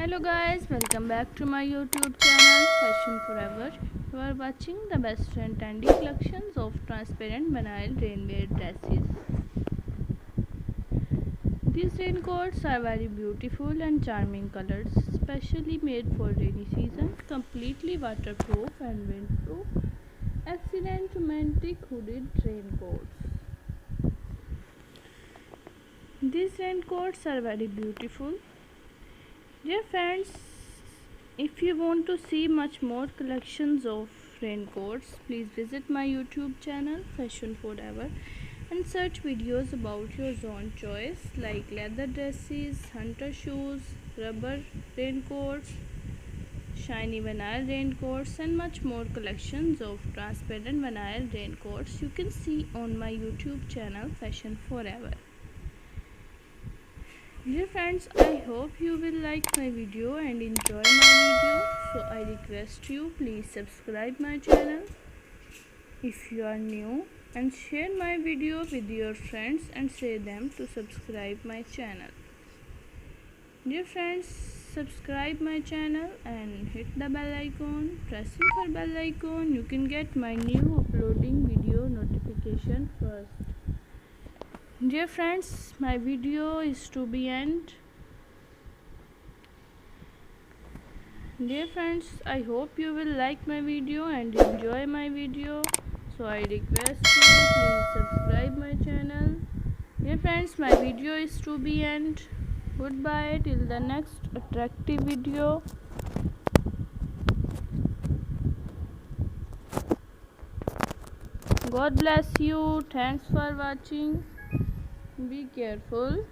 Hello guys, welcome back to my YouTube channel Fashion Forever. You are watching the best and trendy collections of transparent banal rainwear dresses. These raincoats are very beautiful and charming colors, specially made for rainy season, completely waterproof and windproof. Excellent romantic hooded raincoats. These raincoats are very beautiful. Dear friends, if you want to see much more collections of raincoats, please visit my YouTube channel Fashion Forever and search videos about your own choice like leather dresses, hunter shoes, rubber raincoats, shiny vinyl raincoats and much more collections of transparent vinyl raincoats you can see on my YouTube channel Fashion Forever. Dear friends, I hope you will like my video and enjoy my video. So I request you please subscribe my channel if you are new and share my video with your friends and say them to subscribe my channel. Dear friends, subscribe my channel and hit the bell icon. Pressing for bell icon, you can get my new uploading video notification first. Dear friends, my video is to be end. Dear friends, I hope you will like my video and enjoy my video. So I request you please subscribe my channel. Dear friends, my video is to be end. Goodbye till the next attractive video. God bless you. Thanks for watching. Be careful.